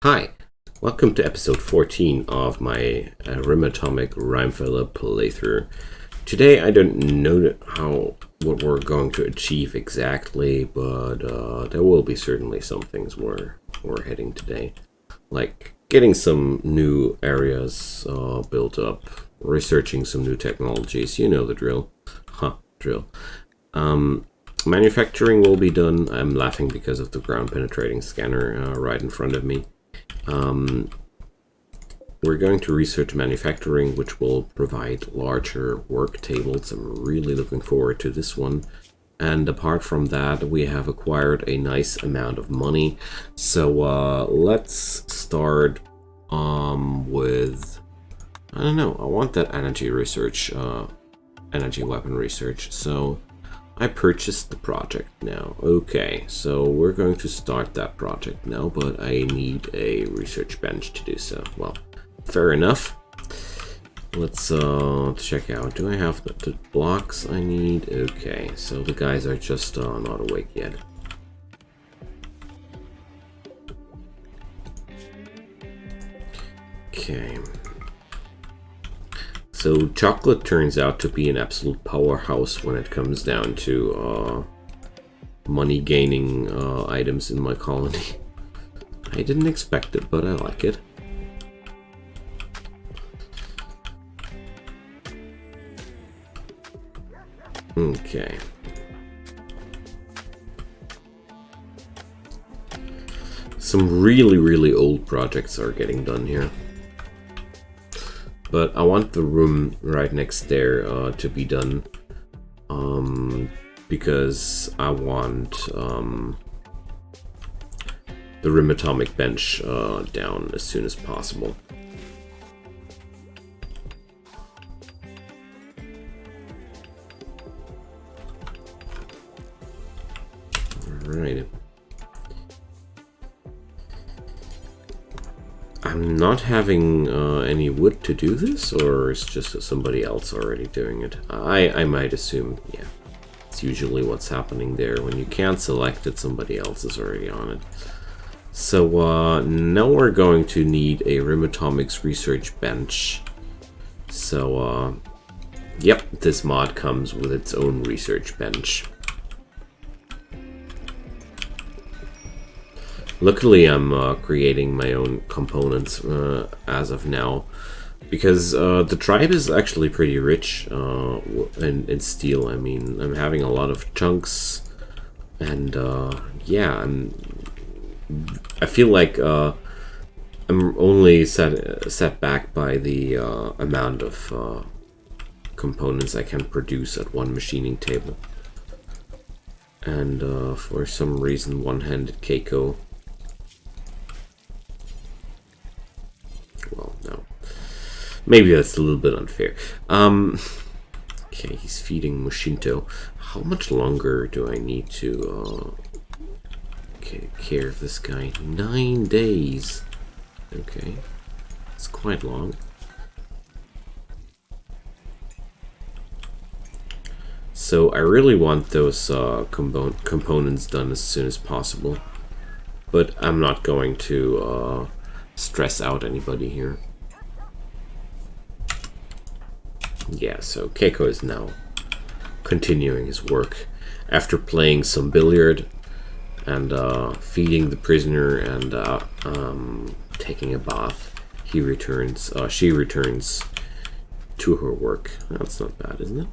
Hi, welcome to episode 14 of my Rimatomics Rimefeller playthrough. Today I don't know what we're going to achieve exactly, but there will be certainly some things we're hitting today. Like getting some new areas built up, researching some new technologies, you know the drill. Drill. Manufacturing will be done. I'm laughing because of the ground penetrating scanner right in front of me. We're going to research manufacturing, which will provide larger work tables. I'm really looking forward to this one. And apart from that, we have acquired a nice amount of money. So let's start with, I don't know, I want that energy research, energy weapon research. So I purchased the project now. Okay, so we're going to start that project now, but I need a research bench to do so. Well, fair enough. Let's check out. Do I have the blocks I need? Okay, so the guys are just not awake yet. Okay. So chocolate turns out to be an absolute powerhouse when it comes down to money gaining items in my colony. I didn't expect it, but I like it. Okay. Some really old projects are getting done here. But I want the room right next there to be done, because I want the Rimatomic bench down as soon as possible. Alright. I'm not having any wood to do this, or it's just somebody else already doing it. I might assume, yeah. It's usually what's happening there. When you can't select it, somebody else is already on it. So now we're going to need a Rimatomics research bench. So, yep, this mod comes with its own research bench. Luckily, I'm creating my own components as of now, because the tribe is actually pretty rich in steel. I mean, I'm having a lot of chunks, and yeah, I feel like I'm only set back by the amount of components I can produce at one machining table. And for some reason, one-handed Keiko. Well, no. Maybe that's a little bit unfair. Okay, he's feeding Mushinto. How much longer do I need to take care of this guy? 9 days. Okay. It's quite long. So I really want those components done as soon as possible. But I'm not going to stress out anybody here. Yeah, so Keiko is now continuing his work. After playing some billiard and feeding the prisoner and taking a bath, she returns to her work. That's not bad, isn't it?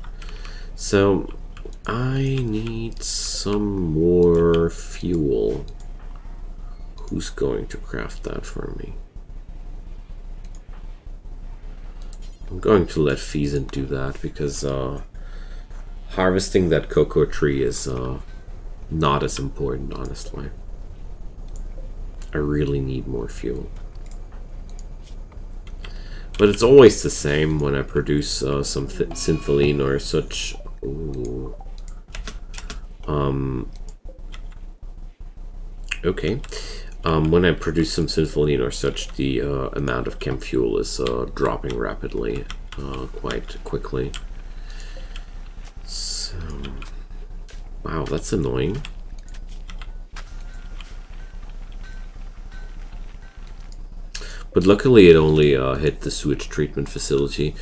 So I need some more fuel. Who's going to craft that for me? I'm going to let Feasant do that, because harvesting that cocoa tree is not as important, honestly. I really need more fuel. But it's always the same when I produce some syntholine or such. Ooh. Okay. When I produce some syntholine or such, the amount of chem fuel is dropping rapidly, quite quickly. So, wow, that's annoying. But luckily it only hit the sewage treatment facility.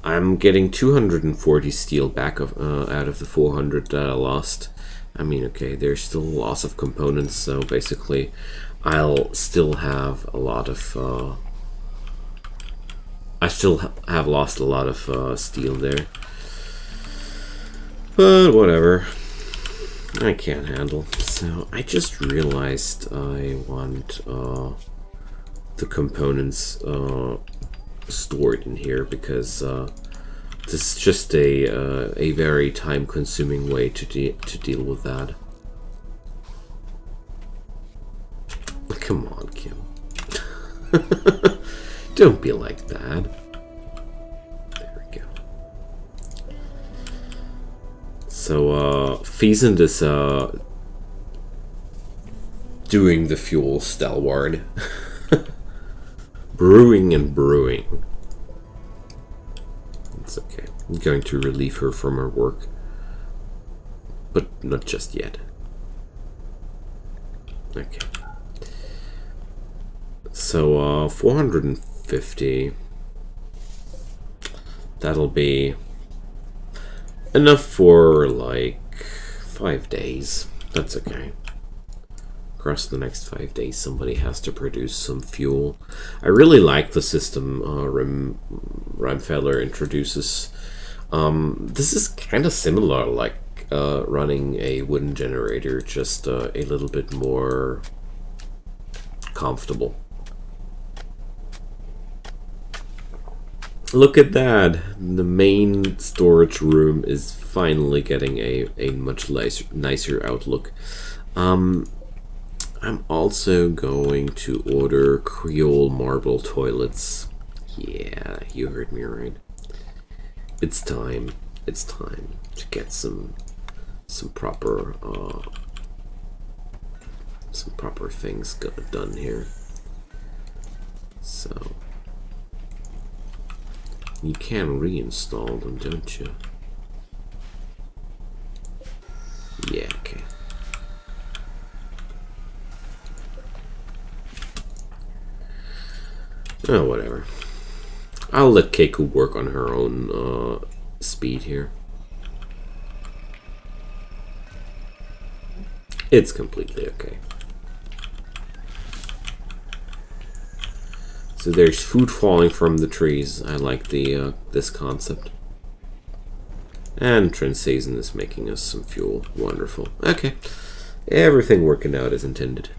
I'm getting 240 steel back out of the 400 that I lost. I mean, okay, there's still loss of components, so basically I'll still have a lot of... I still have lost a lot of steel there. But whatever. I can't handle. So I just realized I want the components stored in here because this is just a very time-consuming way to deal with that. Come on, Kim. Don't be like that. There we go. So, Pheasant is doing the fuel stalwart. Brewing and brewing. It's okay. I'm going to relieve her from her work. But not just yet. Okay. So, 450. That'll be enough for like 5 days. That's okay. Across the next 5 days, somebody has to produce some fuel. I really like the system Rimefeller introduces. This is kind of similar, like running a wooden generator, just a little bit more comfortable. Look at that! The main storage room is finally getting a much nicer outlook. I'm also going to order Creole marble toilets. Yeah, you heard me right. It's time. It's time to get some proper things done here. So you can reinstall them, don't you? Yeah, okay. Oh, whatever. I'll let Keiko work on her own speed here. It's completely okay. So there's food falling from the trees. I like the this concept. And Transazon is making us some fuel. Wonderful. Okay. Everything working out as intended.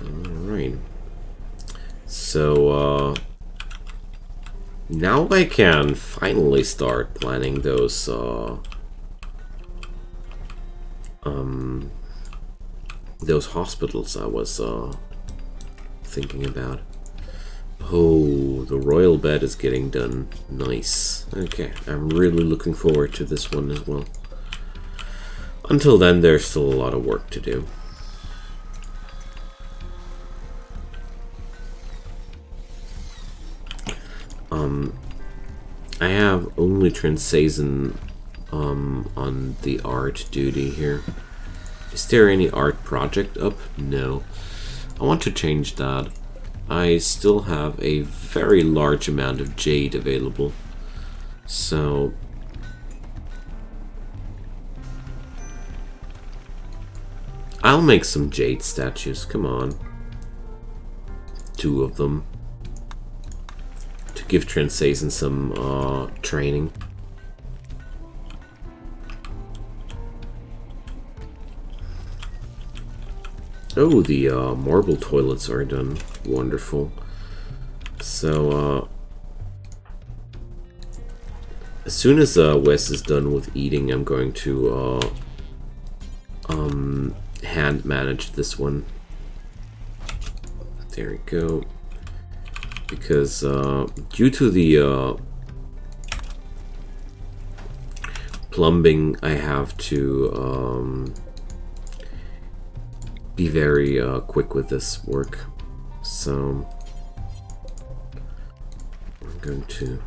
Alright. So, now I can finally start planning those, those hospitals I was thinking about. Oh, the royal bed is getting done. Nice. Okay, I'm really looking forward to this one as well. Until then, there's still a lot of work to do. I have only Transazon on the art duty here. Is there any art project up? No. I want to change that. I still have a very large amount of jade available. So I'll make some jade statues. Come on. 2 of them. To give Transazon some training. Oh, the marble toilets are done. Wonderful. So, as soon as Wes is done with eating, I'm going to hand manage this one. There we go. Because due to the plumbing, I have to be very quick with this work. So I'm going to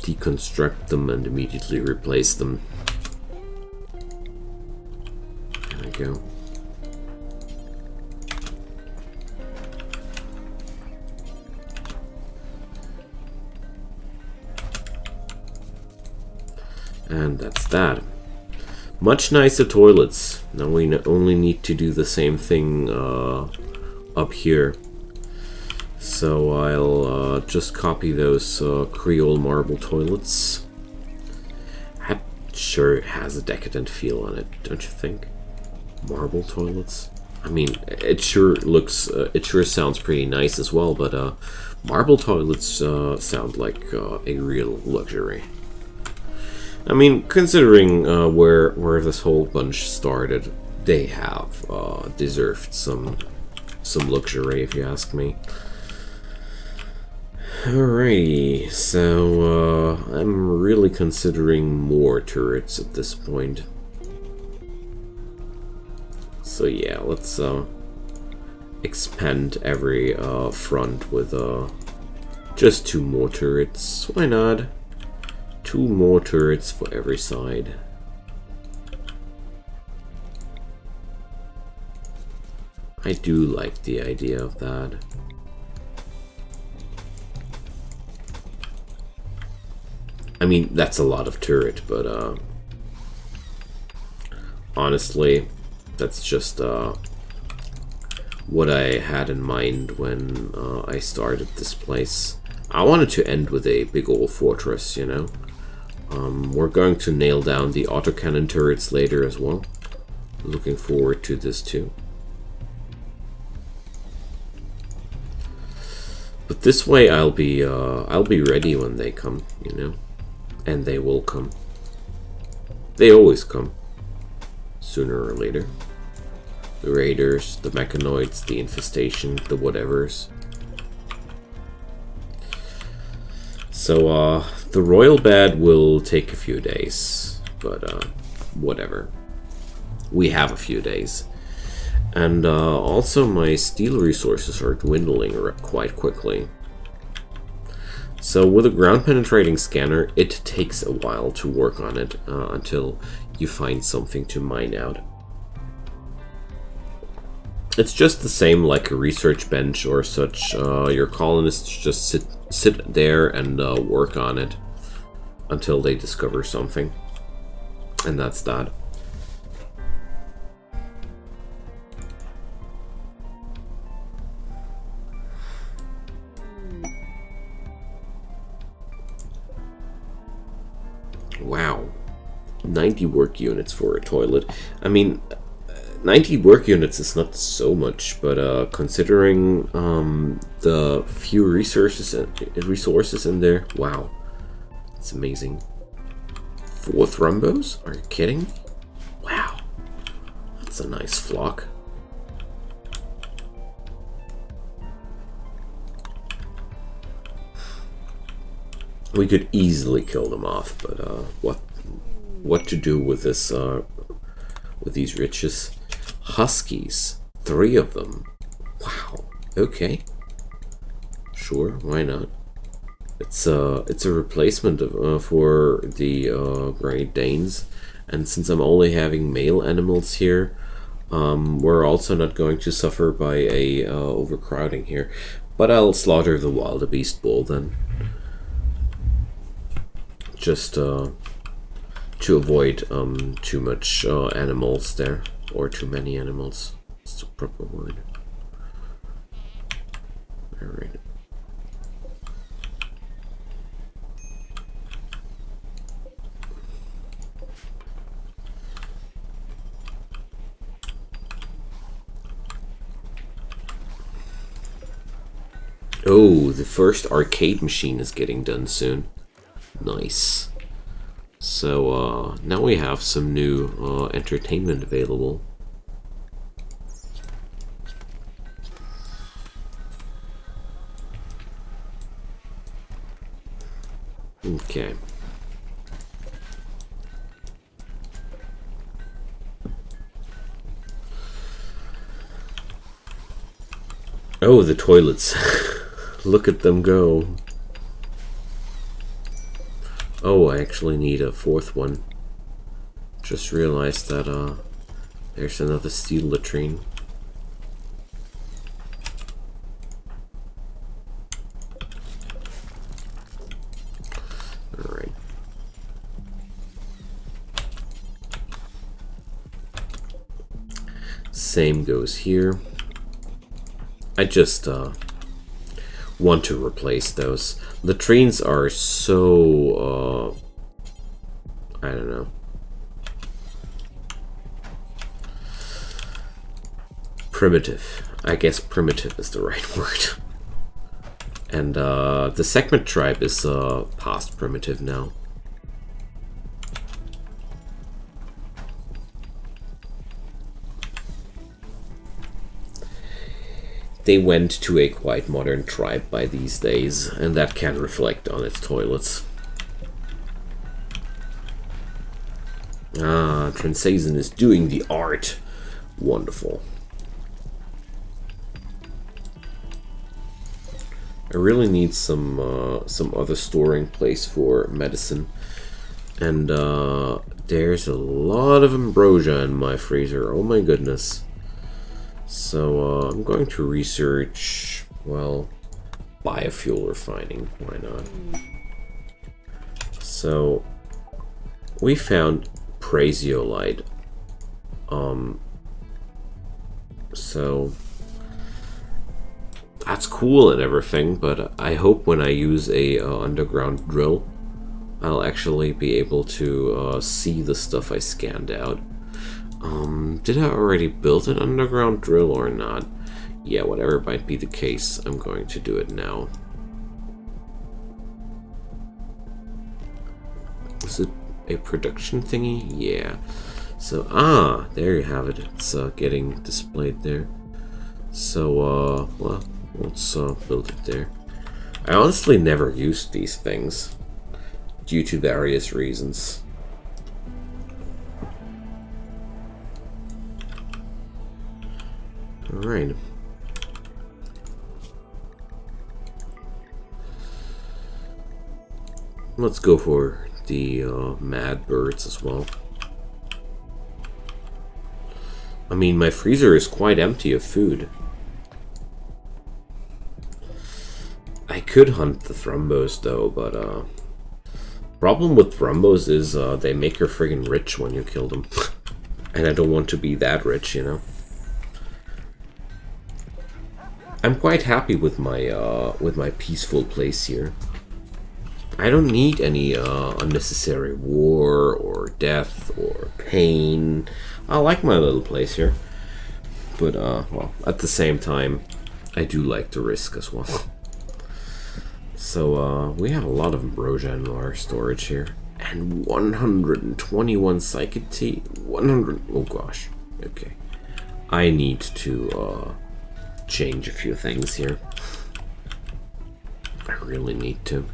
deconstruct them and immediately replace them. There we go. And that's that. Much nicer toilets. Now we only need to do the same thing up here. So I'll just copy those Creole marble toilets. That sure has a decadent feel on it, don't you think? Marble toilets? I mean, it sure looks, it sure sounds pretty nice as well, but marble toilets sound like a real luxury. I mean, considering where this whole bunch started, they have deserved some luxury, if you ask me. Alrighty, so I'm really considering more turrets at this point. So yeah, let's expand every front with just 2 more turrets. Why not? 2 more turrets for every side. I do like the idea of that. I mean, that's a lot of turret, but honestly, that's just what I had in mind when I started this place. I wanted to end with a big old fortress, you know? We're going to nail down the autocannon turrets later as well. Looking forward to this too. But this way I'll be ready when they come, you know? And they will come. They always come. Sooner or later. The raiders, the mechanoids, the infestation, the whatevers. So, the royal bed will take a few days, but whatever. We have a few days. And also my steel resources are dwindling quite quickly. So with a ground penetrating scanner, it takes a while to work on it until you find something to mine out. It's just the same like a research bench or such. Your colonists just sit there and work on it until they discover something. And that's that. Wow. 90 work units for a toilet. I mean, 90 work units is not so much, but considering the few resources in there, wow, it's amazing. 4 thrumbos? Are you kidding me? Wow, that's a nice flock. We could easily kill them off, but what to do with this with these riches? Huskies, 3 of them. Wow. Okay. Sure. Why not? It's a replacement of, for the Great Danes, and since I'm only having male animals here, we're also not going to suffer by a overcrowding here. But I'll slaughter the wildebeest bull then, just to avoid too much animals there. Or too many animals. It's the proper word. Alright. Oh, the first arcade machine is getting done soon. Nice. So now we have some new entertainment available. Okay. Oh, the toilets. Look at them go. Oh, I actually need a fourth one. Just realized that there's another steel latrine. Alright. Same goes here. I just want to replace those. Latrines are so I don't know. Primitive. I guess primitive is the right word. And the segment tribe is past primitive now. They went to a quite modern tribe by these days, and that can reflect on its toilets. Ah, Transazon is doing the art. Wonderful. I really need some other storing place for medicine. And there's a lot of ambrosia in my freezer. Oh my goodness. So I'm going to research, well, biofuel refining. Why not? So we found praesiolite. So that's cool and everything, but I hope when I use a underground drill, I'll actually be able to see the stuff I scanned out. Did I already build an underground drill or not? Yeah, whatever might be the case, I'm going to do it now. Is it a production thingy? Yeah. So, there you have it. It's getting displayed there. So, well, let's build it there. I honestly never used these things due to various reasons. Alright. Let's go for the mad birds as well. I mean, my freezer is quite empty of food. I could hunt the thrumbos though, but problem with thrumbos is they make you friggin' rich when you kill them. And I don't want to be that rich, you know. I'm quite happy with my peaceful place here. I don't need any unnecessary war or death or pain. I like my little place here, but well, at the same time, I do like the risk as well. So we have a lot of ambrosia in our storage here, and 121 psychic tea. 100. Oh gosh. Okay, I need to change a few things here. I really need to.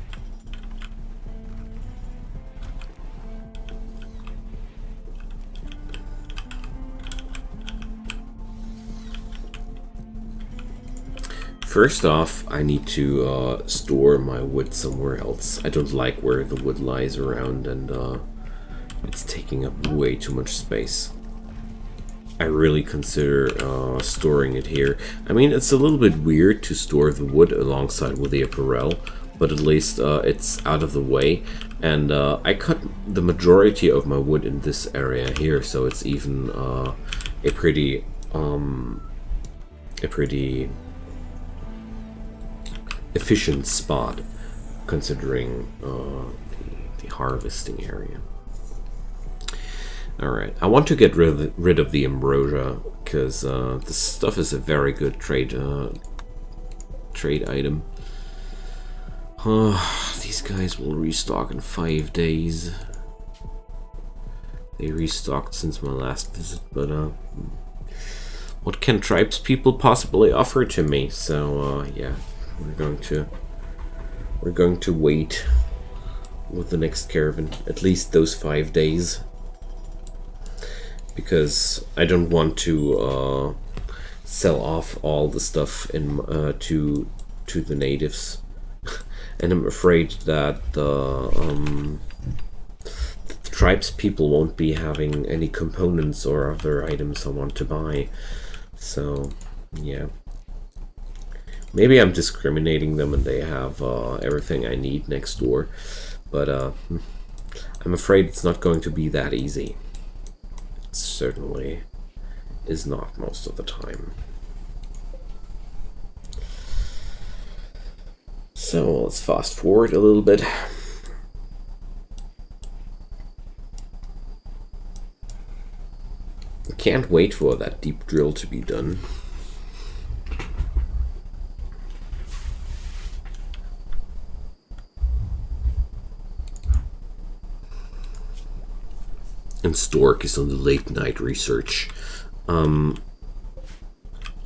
First off, I need to store my wood somewhere else. I don't like where the wood lies around, and it's taking up way too much space. I really consider storing it here. I mean, it's a little bit weird to store the wood alongside with the apparel, but at least it's out of the way. And I cut the majority of my wood in this area here, so it's even a pretty efficient spot, considering the harvesting area. Alright, I want to get rid of the ambrosia, because this stuff is a very good trade item. These guys will restock in 5 days. They restocked since my last visit, but what can tribes people possibly offer to me? So yeah, we're going to wait with the next caravan, at least those 5 days, because I don't want to sell off all the stuff in to the natives, and I'm afraid that tribes people won't be having any components or other items I want to buy. So, yeah. Maybe I'm discriminating them and they have everything I need next door. But I'm afraid it's not going to be that easy. It certainly is not most of the time. So let's fast forward a little bit. I can't wait for that deep drill to be done. And Stork is on the late night research. I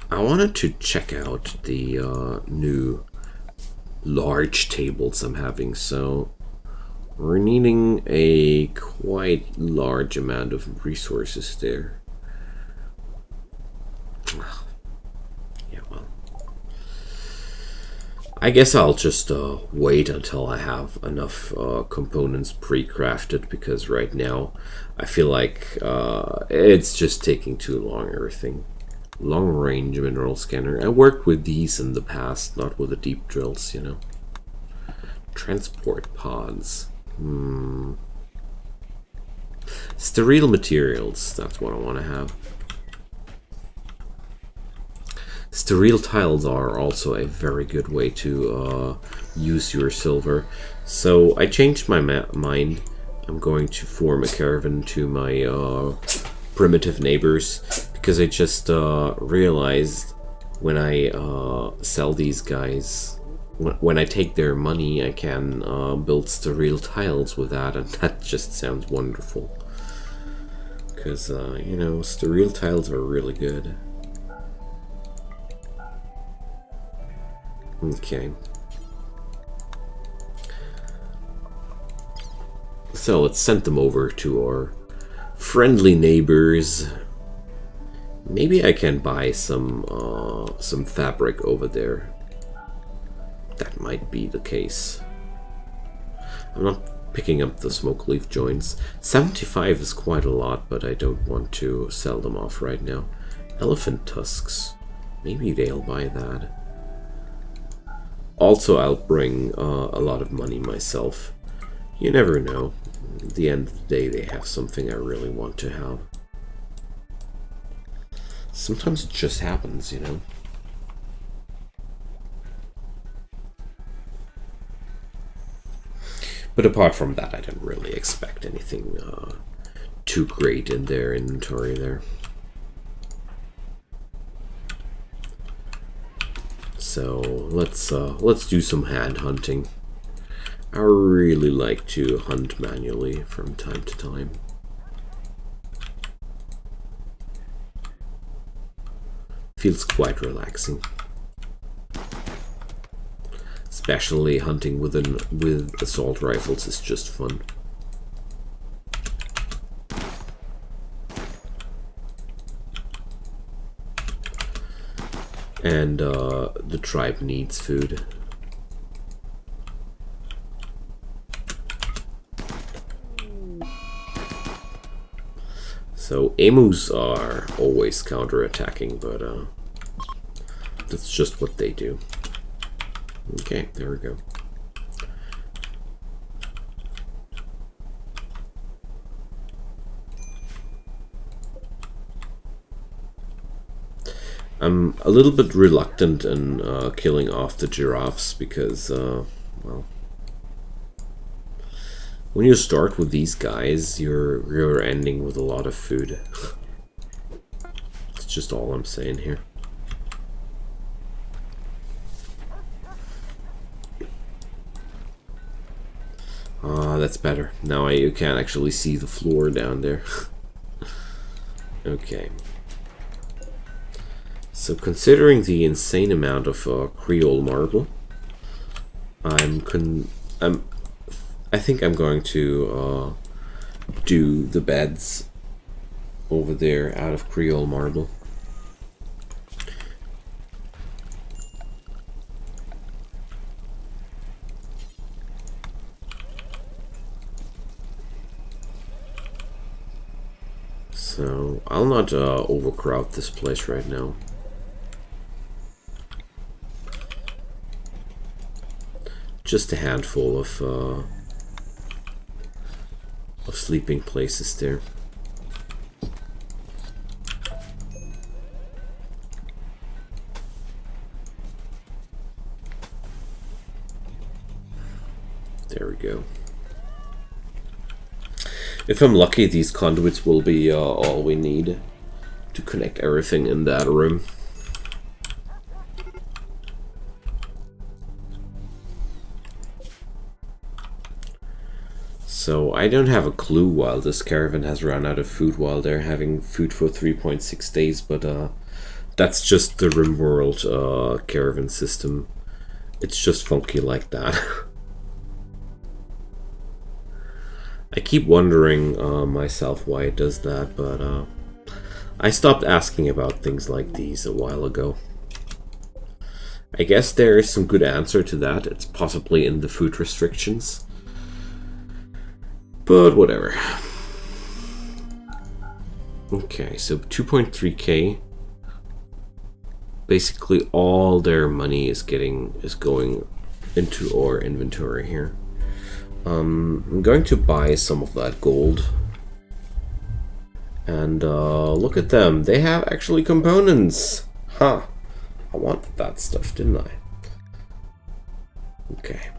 wanted to check out the new large tables I'm having, so we're needing a quite large amount of resources there. Yeah, well, I guess I'll just wait until I have enough components pre-crafted, because right now I feel like it's just taking too long, everything. Long range mineral scanner. I worked with these in the past, not with the deep drills, you know. Transport pods. Sterile materials, that's what I want to have. Sterile tiles are also a very good way to use your silver. So I changed my mind. I'm going to form a caravan to my primitive neighbors, because I just realized when I sell these guys, when I take their money, I can build sterile tiles with that, and that just sounds wonderful. Because, you know, sterile tiles are really good. Okay. So let's send them over to our friendly neighbors. Maybe I can buy some fabric over there. That might be the case. I'm not picking up the smoke leaf joints. 75 is quite a lot, but I don't want to sell them off right now. Elephant tusks. Maybe they'll buy that. Also, I'll bring a lot of money myself. You never know. At the end of the day, they have something I really want to have. Sometimes it just happens, you know. But apart from that, I didn't really expect anything too great in their inventory there. So let's do some hand hunting. I really like to hunt manually from time to time. Feels quite relaxing. Especially hunting with assault rifles is just fun. And the tribe needs food. So emus are always counterattacking, but that's just what they do. Okay, there we go. I'm a little bit reluctant in killing off the giraffes because, well, when you start with these guys, you're ending with a lot of food. It's just all I'm saying here. Ah, that's better. Now you can actually see the floor down there. Okay. So considering the insane amount of Creole marble, I think I'm going to do the beds over there out of Creole marble. So I'll not overcrowd this place right now. Just a handful of sleeping places there. There we go. If I'm lucky, these conduits will be all we need to connect everything in that room. So I don't have a clue why this caravan has run out of food while they're having food for 3.6 days, but that's just the Rimworld caravan system. It's just funky like that. I keep wondering myself why it does that, but I stopped asking about things like these a while ago. I guess there is some good answer to that. It's possibly in the food restrictions. But whatever. Okay, so 2.3k. Basically all their money is going into our inventory here. I'm going to buy some of that gold. And look at them. They have actually components. Huh. I wanted that stuff, didn't I? Okay.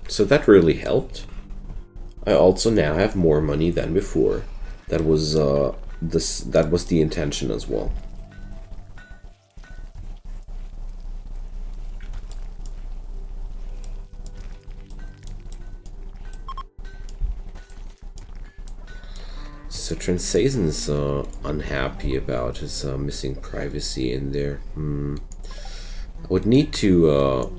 So that really helped. I also now have more money than before. That was that was the intention as well. So Transazon's unhappy about his missing privacy in there. I would need to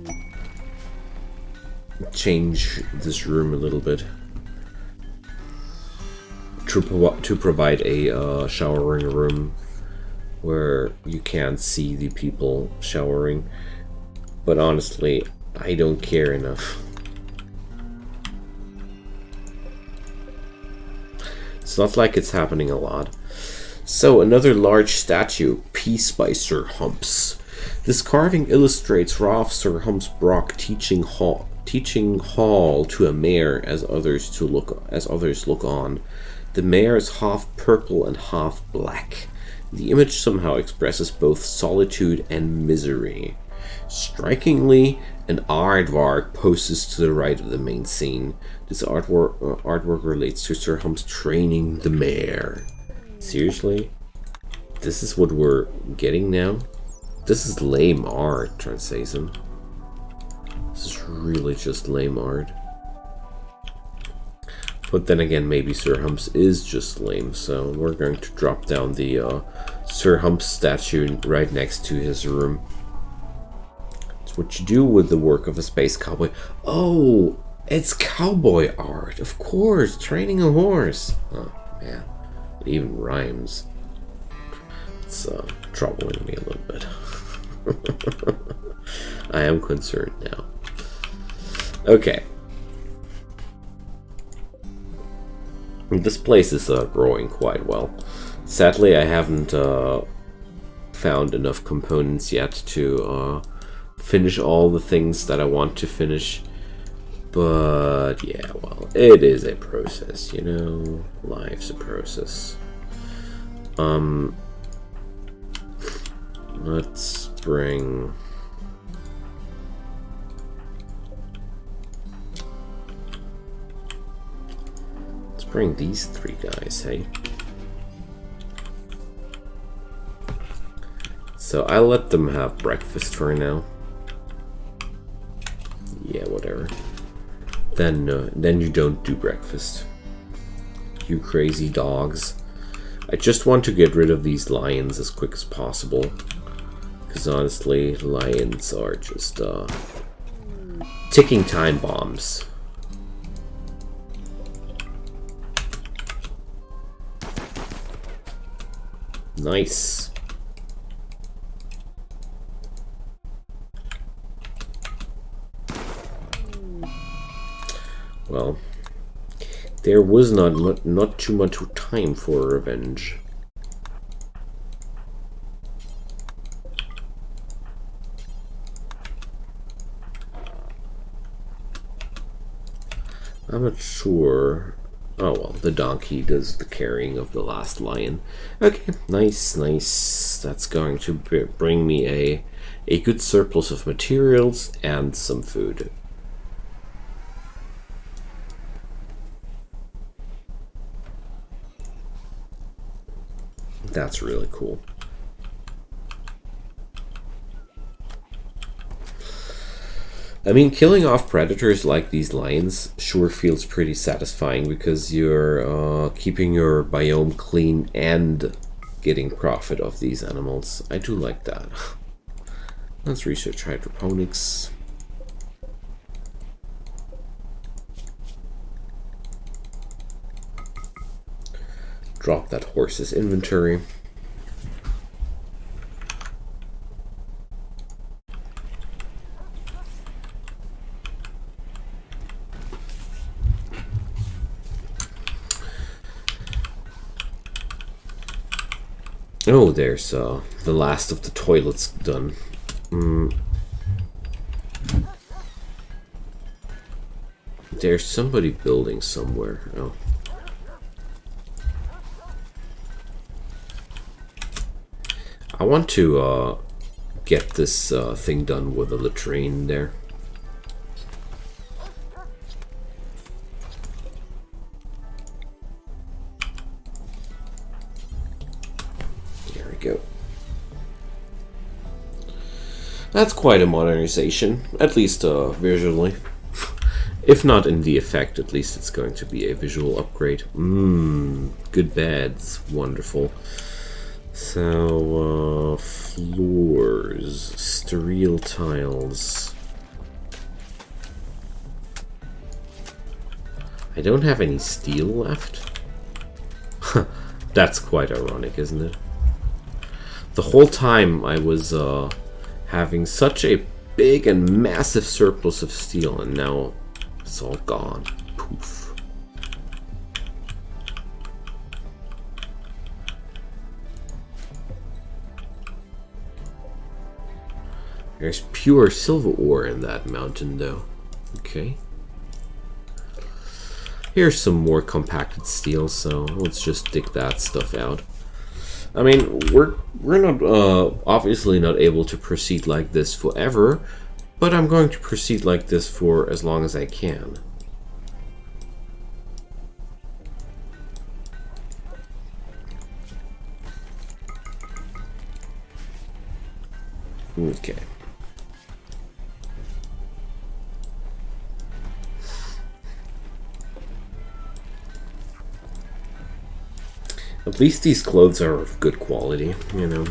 change this room a little bit to provide a showering room where you can't see the people showering. But honestly, I don't care enough. It's not like it's happening a lot. So another large statue, Peace by Sir Humps. This carving illustrates Rolf Sir Humps Brock teaching hall to a mare as others look on. The mare is half purple and half black. The image somehow expresses both solitude and misery. Strikingly, an aardvark poses to the right of the main scene. This artwork relates to Sir Humps training the mare. Seriously? This is what we're getting now? This is lame art, Transazon. This is really just lame art. But then again, maybe Sir Humps is just lame, so we're going to drop down the Sir Humps statue right next to his room. It's what you do with the work of a space cowboy. Oh, it's cowboy art, of course, training a horse. Oh, man, it even rhymes. It's troubling me a little bit. I am concerned now. Okay. This place is growing quite well. Sadly, I haven't found enough components yet to finish all the things that I want to finish. But yeah, well, it is a process, you know. Life's a process. Let's bring... bring these three guys, hey? So I'll let them have breakfast for now. Yeah, whatever. Then you don't do breakfast. You crazy dogs. I just want to get rid of these lions as quick as possible. Because honestly, lions are just ticking time bombs. Nice. Well, there was not too much time for revenge. I'm not sure. Oh well, the donkey does the carrying of the last lion. Okay, nice, nice. That's going to bring me a good surplus of materials and some food. That's really cool. I mean, killing off predators like these lions sure feels pretty satisfying because you're keeping your biome clean and getting profit of these animals. I do like that. Let's research hydroponics. Drop that horse's inventory. Oh, there's the last of the toilets done. There's somebody building somewhere. Oh. I want to get this thing done with a latrine there. There we go. That's quite a modernization, at least visually. If not in the effect, at least it's going to be a visual upgrade. Good beds, wonderful. So, floors, sterile tiles. I don't have any steel left. That's quite ironic, isn't it? The whole time I was having such a big and massive surplus of steel, and now it's all gone. Poof. There's pure silver ore in that mountain, though. Okay. Here's some more compacted steel, so let's just dig that stuff out. I mean, we're not obviously not able to proceed like this forever, but I'm going to proceed like this for as long as I can. Okay. At least these clothes are of good quality, you know.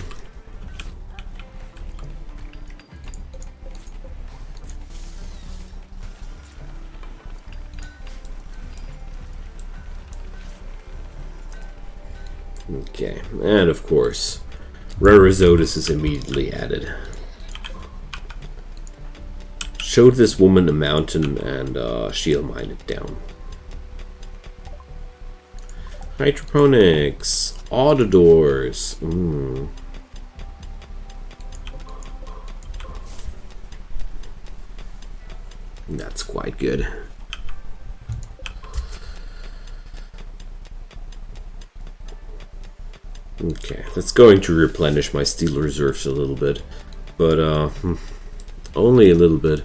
Okay, and of course, Rare Risottis is immediately added. Showed this woman a mountain and she'll mine it down. Hydroponics, auditors. That's quite good. Okay, that's going to replenish my steel reserves a little bit, but only a little bit.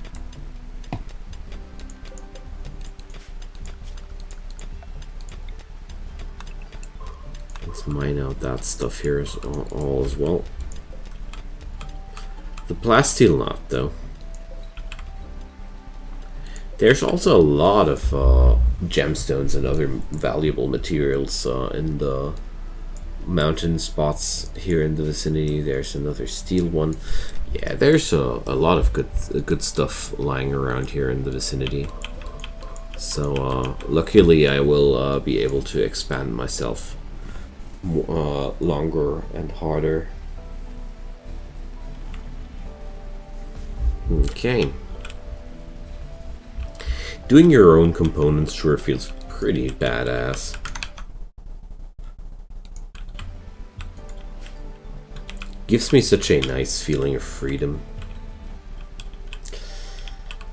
Let's mine out that stuff here all as well. The plasteel not, though. There's also a lot of gemstones and other valuable materials in the mountain spots here in the vicinity. There's another steel one. Yeah, there's a lot of good stuff lying around here in the vicinity. So luckily I will be able to expand myself longer and harder. Okay. Doing your own components sure feels pretty badass. Gives me such a nice feeling of freedom.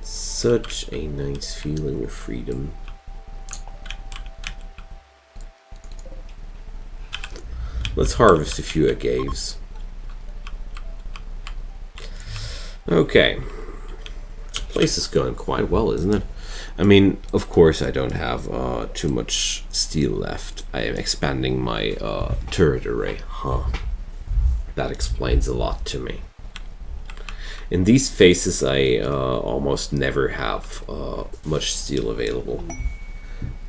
Such a nice feeling of freedom. Let's harvest a few agaves. Okay. Place is going quite well, isn't it? I mean, of course I don't have too much steel left. I am expanding my turret array. That explains a lot to me. In these phases I almost never have much steel available.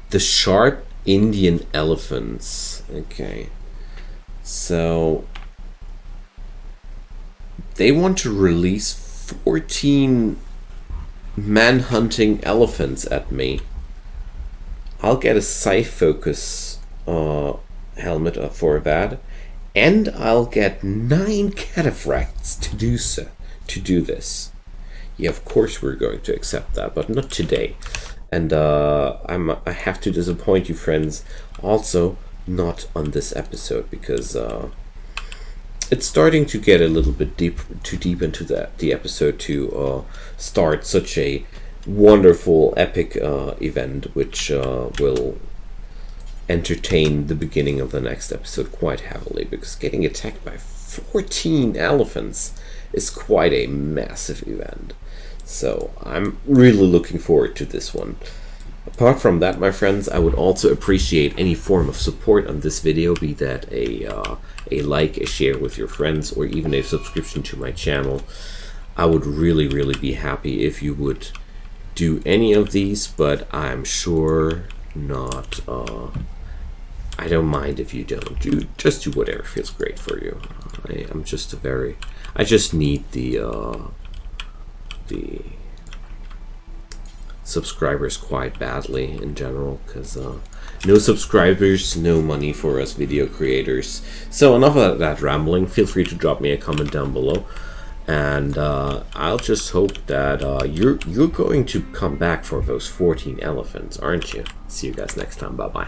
The sharp Indian elephants. Okay. So they want to release 14 man-hunting elephants at me. I'll get a scythe focus helmet for that, and I'll get 9 cataphracts to do this. Yeah, of course we're going to accept that, but not today. And I have to disappoint you, friends. Also, not on this episode, because it's starting to get a little bit too deep into the episode to start such a wonderful epic event, which will entertain the beginning of the next episode quite heavily, because getting attacked by 14 elephants is quite a massive event. So I'm really looking forward to this one. Apart from that, my friends, I would also appreciate any form of support on this video, be that a like, a share with your friends, or even a subscription to my channel. I would really be happy if you would do any of these, but I'm sure not. I don't mind if you don't. Just do whatever feels great for you. I just need the subscribers quite badly in general, because no subscribers, no money for us video creators. So enough of that rambling. Feel free to drop me a comment down below, and I'll just hope that you're going to come back for those 14 elephants, aren't you? See you guys next time. Bye bye.